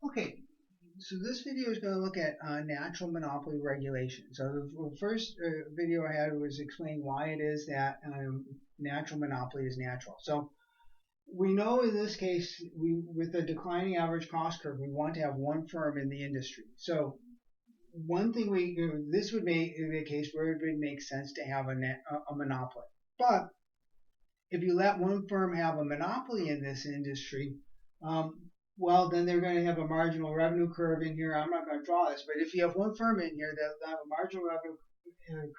Okay, so this video is going to look at natural monopoly regulation. So the first video I had was explaining why it is that natural monopoly is natural. So we know in this case, with the declining average cost curve, we want to have one firm in the industry. So one thing this would make a case where it would make sense to have a monopoly. But if you let one firm have a monopoly in this industry, um, well, then they're going to have a marginal revenue curve in here. I'm not going to draw this, but if you have one firm in here, they'll have a marginal revenue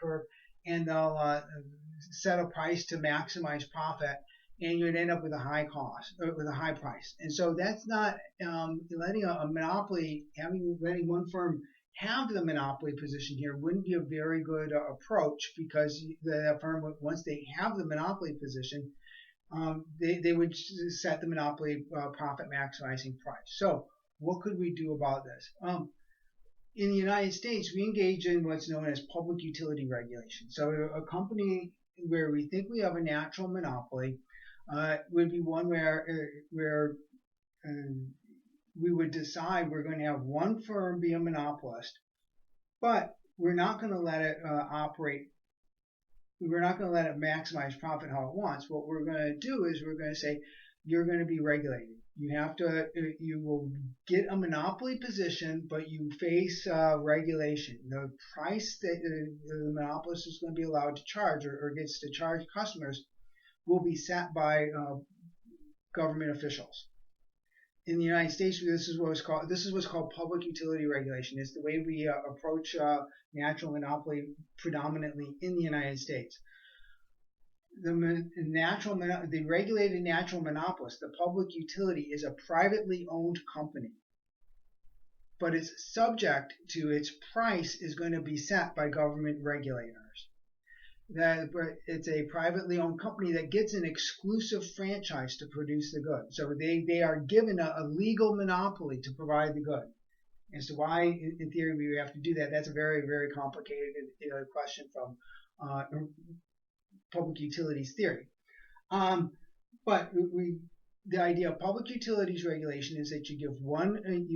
curve, and they'll set a price to maximize profit, and you'd end up with a high cost, with a high price. And so that's not letting a monopoly, letting one firm have the monopoly position here wouldn't be a very good approach, because the firm, once they have the monopoly position, they would set the monopoly profit maximizing price. So what could we do about this? In the United States, we engage in what's known as public utility regulation. So a company where we think we have a natural monopoly would be one where we would decide we're going to have one firm be a monopolist, but we're not going to let it operate. We're not going to let it maximize profit how it wants. What we're going to do is we're going to say you're going to be regulated. You will get a monopoly position, but you face regulation. The price that the monopolist is going to be allowed to charge or gets to charge customers will be set by government officials. In the United States, this is what's called public utility regulation. It's the way we approach natural monopoly predominantly in the United States. The regulated natural monopolist, the public utility, is a privately owned company, but its subject to its price is going to be set by government regulators. It's a privately owned company that gets an exclusive franchise to produce the good. So they are given a legal monopoly to provide the good. As to why, in theory, we have to do that, that's a very, very complicated question from public utilities theory. But the idea of public utilities regulation is that you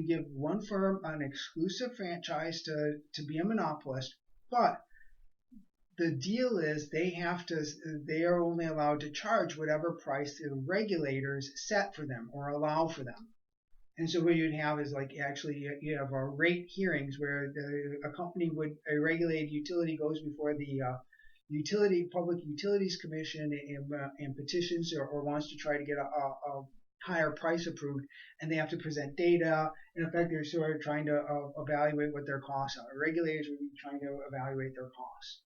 give one firm an exclusive franchise to be a monopolist, but the deal is they are only allowed to charge whatever price the regulators set for them or allow for them. And so what you'd have is you have rate hearings where a regulated utility goes before the Public Utilities Commission and petitions or wants to try to get a higher price approved, and they have to present data. In effect, they're sort of trying to evaluate what their costs are. Regulators would be trying to evaluate their costs.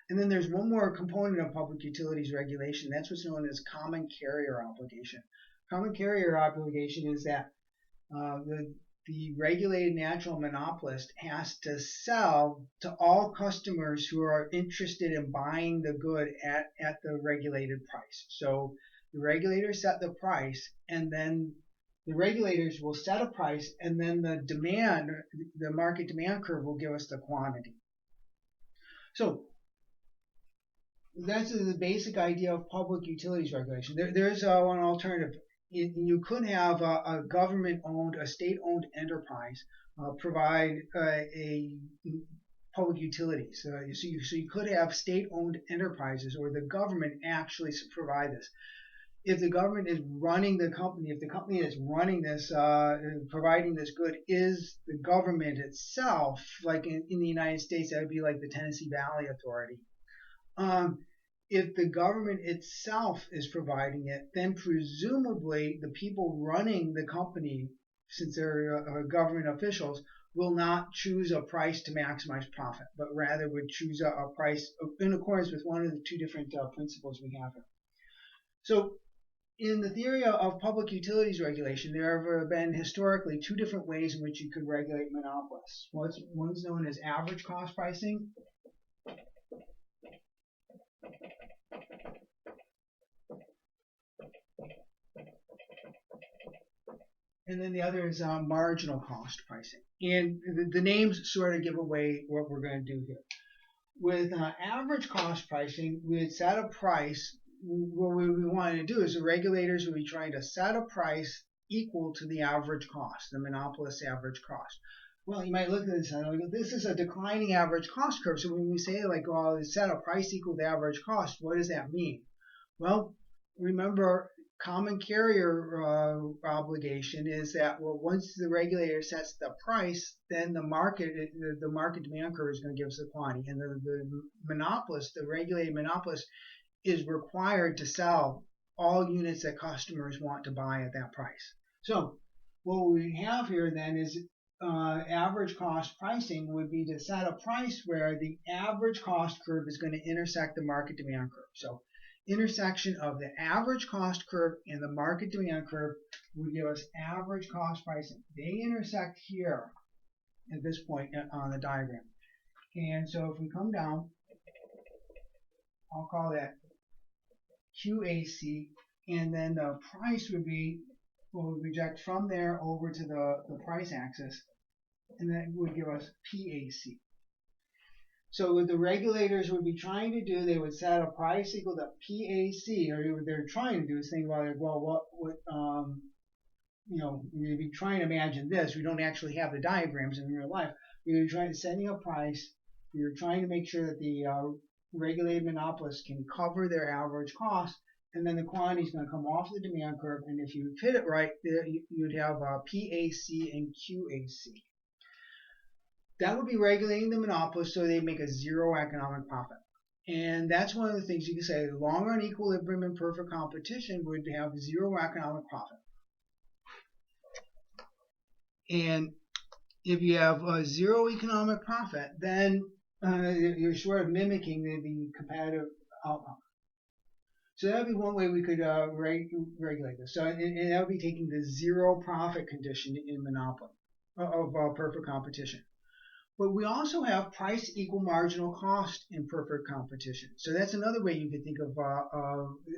And then there's one more component of public utilities regulation. That's what's known as common carrier obligation. Common carrier obligation is that the regulated natural monopolist has to sell to all customers who are interested in buying the good at the regulated price. So the regulators set the price, and then the regulators will set a price, and then the market demand curve will give us the quantity. So that's the basic idea of public utilities regulation. There's one alternative. You could have a government-owned, a state-owned enterprise provide a public utilities. So you could have state-owned enterprises, or the government actually provide this. If the government is running the company, if the company that's running this, providing this good, is the government itself, like in the United States, that would be like the Tennessee Valley Authority. If the government itself is providing it, then presumably the people running the company, since they're government officials, will not choose a price to maximize profit, but rather would choose a price in accordance with one of the two different principles we have here. So in the theory of public utilities regulation, there have been historically two different ways in which you could regulate monopolists. One's known as average cost pricing, and then the other is marginal cost pricing. And the names sort of give away what we're going to do here. With average cost pricing, we would set a price. What we wanted to do is the regulators would be trying to set a price equal to the average cost, the monopolist's average cost. Well, you might look at this and go, this is a declining average cost curve. So when we say like, well, it's set a price equal to average cost, what does that mean? Well, remember, common carrier obligation is that, well, once the regulator sets the price, then the market demand curve is going to give us the quantity, and the monopolist, the regulated monopolist, is required to sell all units that customers want to buy at that price. So what we have here then is average cost pricing would be to set a price where the average cost curve is going to intersect the market demand curve. So intersection of the average cost curve and the market demand curve would give us average cost pricing. They intersect here at this point on the diagram. And so if we come down, I'll call that QAC, and then the price would be, we'll project from there over to the price axis, and that would give us PAC. So what the regulators would be trying to do, they would set a price equal to PAC, or what they're trying to do is think about it, well, we'd be trying to imagine this. We don't actually have the diagrams in real life. We were trying to setting a price. We were trying to make sure that the regulated monopolists can cover their average cost, and then the quantity is going to come off the demand curve, and if you fit it right, you'd have PAC and QAC. That would be regulating the monopolist so they make a zero economic profit. And that's one of the things you can say, long run equilibrium and perfect competition would have zero economic profit. And if you have zero economic profit, then you're sort of mimicking the competitive outcome. So that would be one way we could regulate this. So and that would be taking the zero profit condition in monopoly of perfect competition. But we also have price equal marginal cost in perfect competition. So that's another way you could think of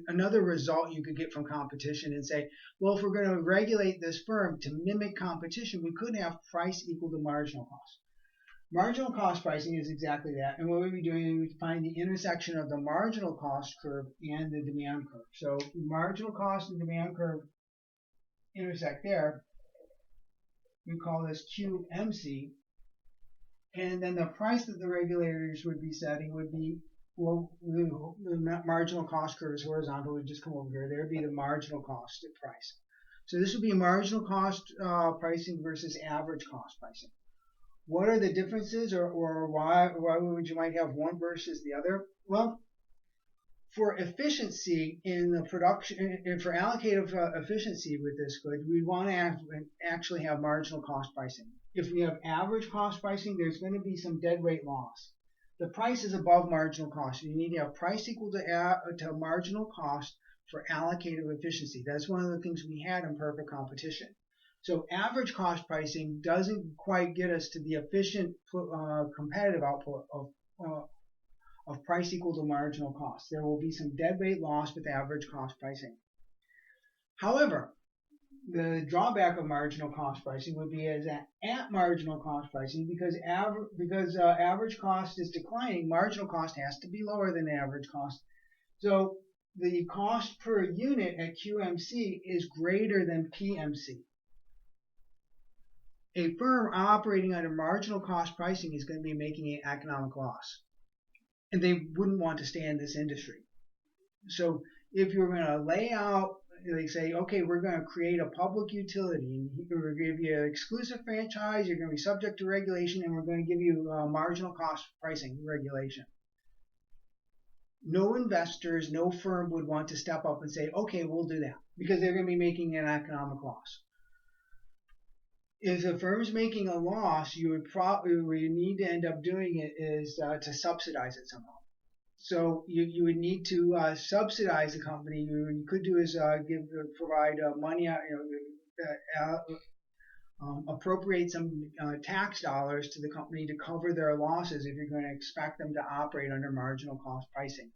another result you could get from competition and say, well, if we're going to regulate this firm to mimic competition, we could have price equal to marginal cost. Marginal cost pricing is exactly that. And what we'd be doing is we'd find the intersection of the marginal cost curve and the demand curve. So the marginal cost and demand curve intersect there. We call this QMC. And then the price that the regulators would be setting would be, well, the marginal cost curve is horizontal. Would just come over here. There would be the marginal cost price. So this would be marginal cost pricing versus average cost pricing. What are the differences, or why would you might have one versus the other? Well, for efficiency in the production, and for allocative efficiency with this good, we want to actually have marginal cost pricing. If we have average cost pricing, there's going to be some dead weight loss. The price is above marginal cost. You need to have price equal to marginal cost for allocative efficiency. That's one of the things we had in perfect competition. So average cost pricing doesn't quite get us to the efficient competitive output of price equal to marginal cost. There will be some dead weight loss with average cost pricing. However, the drawback of marginal cost pricing would be is that at marginal cost pricing, because average cost is declining, marginal cost has to be lower than average cost. So the cost per unit at QMC is greater than PMC. A firm operating under marginal cost pricing is going to be making an economic loss, and they wouldn't want to stay in this industry. So if you're going to lay out, they say, okay, we're going to create a public utility, and we're going to give you an exclusive franchise, you're going to be subject to regulation, and we're going to give you marginal cost pricing regulation. No investors, no firm would want to step up and say, okay, we'll do that, because they're going to be making an economic loss. If the firm's making a loss, you would probably, what you need to end up doing it is to subsidize it somehow. So you would need to subsidize the company. What you could do is provide money, appropriate some tax dollars to the company to cover their losses if you're going to expect them to operate under marginal cost pricing.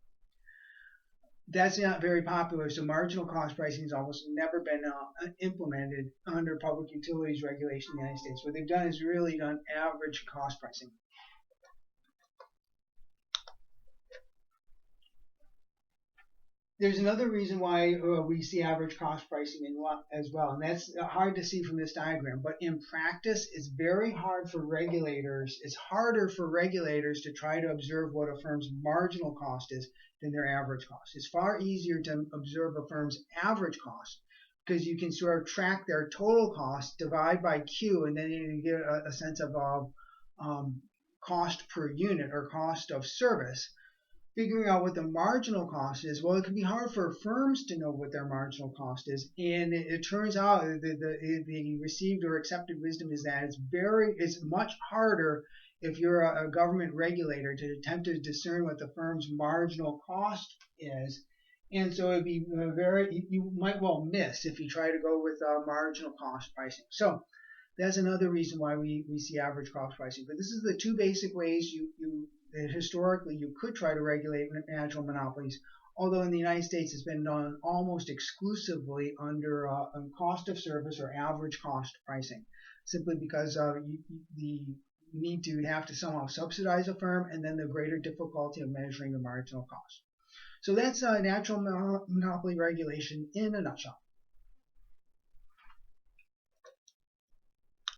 That's not very popular, so marginal cost pricing has almost never been implemented under public utilities regulation in the United States. What they've done is really done average cost pricing. There's another reason why we see average cost pricing as well, and that's hard to see from this diagram. But in practice, it's very hard for regulators. It's harder for regulators to try to observe what a firm's marginal cost is than their average cost. It's far easier to observe a firm's average cost because you can sort of track their total cost, divide by Q, and then you get a sense of um, cost per unit or cost of service. Figuring out what the marginal cost is, well, it can be hard for firms to know what their marginal cost is. And it turns out the received or accepted wisdom is that it's much harder if you're a government regulator to attempt to discern what the firm's marginal cost is. And so it'd be you might well miss if you try to go with marginal cost pricing. So that's another reason why we see average cost pricing. But this is the two basic ways historically you could try to regulate natural monopolies, although in the United States it's been done almost exclusively under cost of service or average cost pricing, simply because the need to have to somehow subsidize a firm and then the greater difficulty of measuring the marginal cost. So that's natural monopoly regulation in a nutshell.